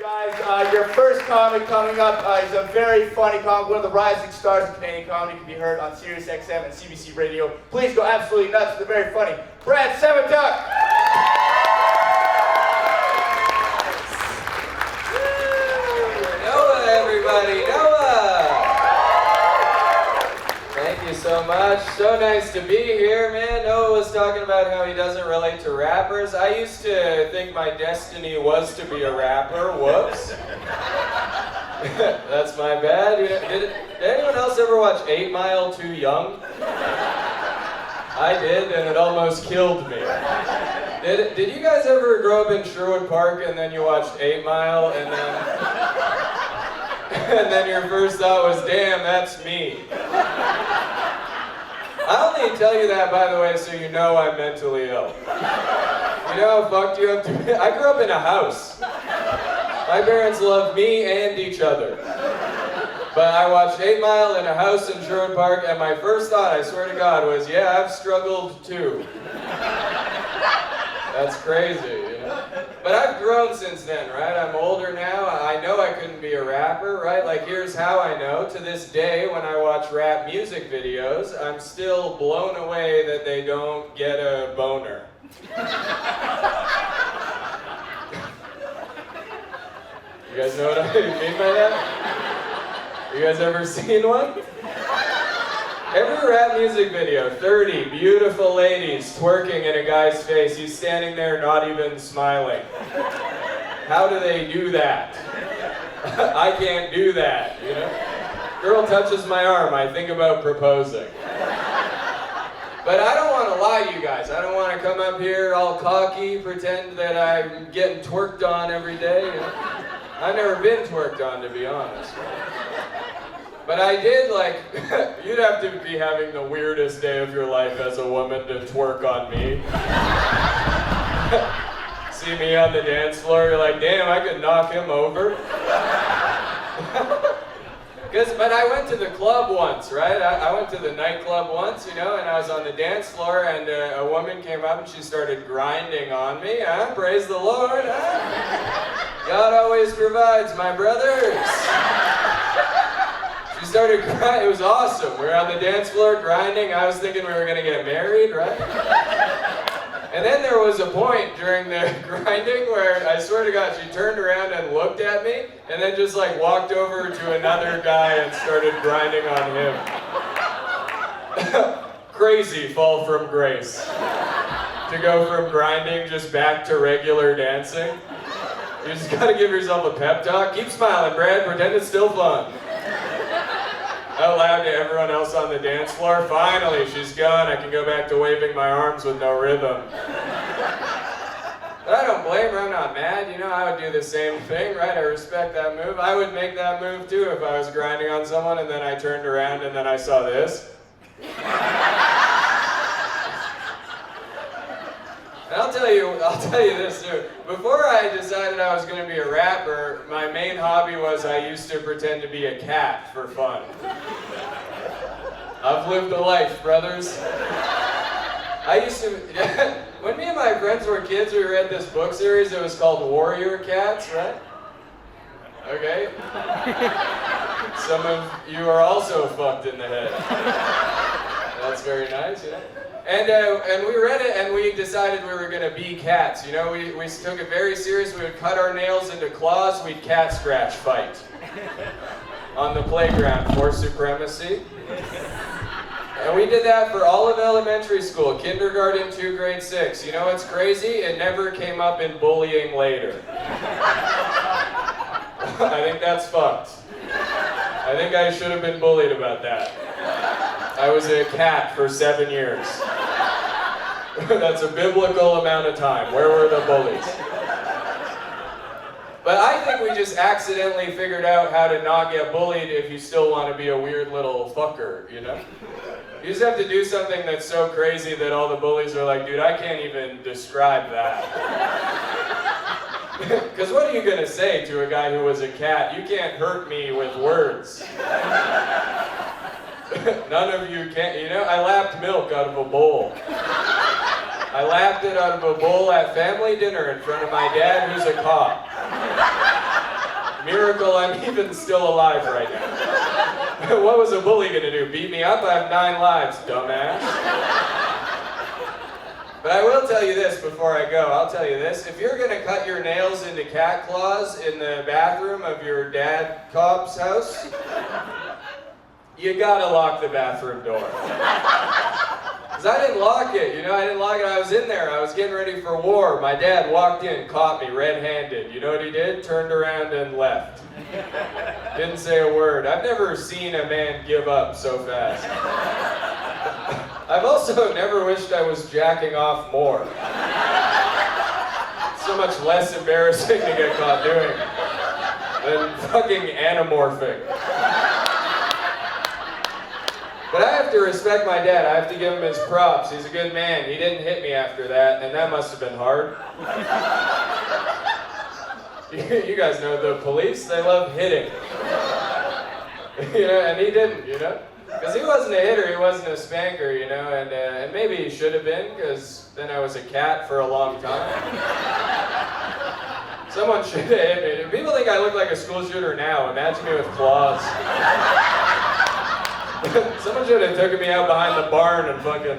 Guys, your first comic coming up is a very funny comic. One of the rising stars of Canadian comedy, can be heard on Sirius XM and CBC Radio. Please go absolutely nuts. They're very funny. Brad Semotiuk. Noah, everybody, Noah! Thank you so much. So nice to be here, man. Noah was talking about how he doesn't relate to rappers. I used to think my destiny was to be a rapper. Whoops. That's my bad. Did anyone else ever watch 8 Mile Too Young? I did, and it almost killed me. Did you guys ever grow up in Sherwood Park and then you watched 8 Mile and then your first thought was, damn, that's me. I only tell you that, by the way, so you know I'm mentally ill. You know how fucked you have to be? I grew up in a house. My parents loved me and each other. But I watched 8 Mile in a house in Sherwood Park, and my first thought, I swear to God, was, yeah, I've struggled too. That's crazy, you know? But I've grown since then, right? I'm older now. I know I couldn't be a rapper, right? Like, here's how I know. To this day, when I watch rap music videos, I'm still blown away that they don't get a boner. You guys know what I mean by that? You guys ever seen one? Every rap music video, 30 beautiful ladies twerking in a guy's face. He's standing there not even smiling. How do they do that? I can't do that, you know? Girl touches my arm, I think about proposing. But I don't want to lie to you guys. I don't want to come up here all cocky, pretend that I'm getting twerked on every day. You know? I've never been twerked on, to be honest. But I did, like, you'd have to be having the weirdest day of your life as a woman to twerk on me. See me on the dance floor, you're like, damn, I could knock him over. But I went to the club once, right? I went to the nightclub once, you know, and I was on the dance floor, and a woman came up and she started grinding on me. Praise the Lord. God always provides, my brothers. She started grinding. It was awesome. We were on the dance floor grinding. I was thinking we were going to get married, right? And then there was a point during the grinding where, I swear to God, she turned around and looked at me, and then just like walked over to another guy and started grinding on him. Crazy fall from grace. To go from grinding just back to regular dancing. You just gotta give yourself a pep talk. Keep smiling, Brad. Pretend it's still fun. Out loud to everyone else on the dance floor. Finally, she's gone. I can go back to waving my arms with no rhythm. But I don't blame her. I'm not mad. You know, I would do the same thing, right? I respect that move. I would make that move too if I was grinding on someone and then I turned around and then I saw this. And I'll tell you this too. Before I decided I was going to be a rapper, my main hobby was I used to pretend to be a cat for fun. I've lived a life, brothers. I used to, when me and my friends were kids, we read this book series. It was called Warrior Cats, right? Okay. Some of you are also fucked in the head. That's very nice, you know? And we read it and we decided we were going to be cats. You know, we took it very serious. We would cut our nails into claws. We'd cat scratch fight on the playground for supremacy. And we did that for all of elementary school, kindergarten to grade 6. You know what's crazy? It never came up in bullying later. I think that's fucked. I think I should have been bullied about that. I was a cat for 7 years. That's a biblical amount of time. Where were the bullies? But I think we just accidentally figured out how to not get bullied if you still want to be a weird little fucker, you know? You just have to do something that's so crazy that all the bullies are like, dude, I can't even describe that. Because what are you going to say to a guy who was a cat? You can't hurt me with words. None of you can. You know, I lapped milk out of a bowl. I lapped it out of a bowl at family dinner in front of my dad, who's a cop. miracle I'm even still alive right now. What was a bully gonna do? Beat me up? I have 9 lives, dumbass. But I will tell you this before I go. I'll tell you this. If you're gonna cut your nails into cat claws in the bathroom of your dad cop's house, you gotta lock the bathroom door. Because I didn't lock it, you know, I didn't lock it. I was in there, I was getting ready for war. My dad walked in, caught me red-handed. You know what he did? Turned around and left. Didn't say a word. I've never seen a man give up so fast. I've also never wished I was jacking off more. It's so much less embarrassing to get caught doing than fucking anamorphic. But I have to respect my dad. I have to give him his props. He's a good man. He didn't hit me after that, and that must have been hard. You guys know the police, they love hitting. You know, and he didn't, you know? Because he wasn't a hitter, he wasn't a spanker, you know, and maybe he should have been, because then I was a cat for a long time. Someone should have hit me. People think I look like a school shooter now. Imagine me with claws. Someone should have taken me out behind the barn and fucking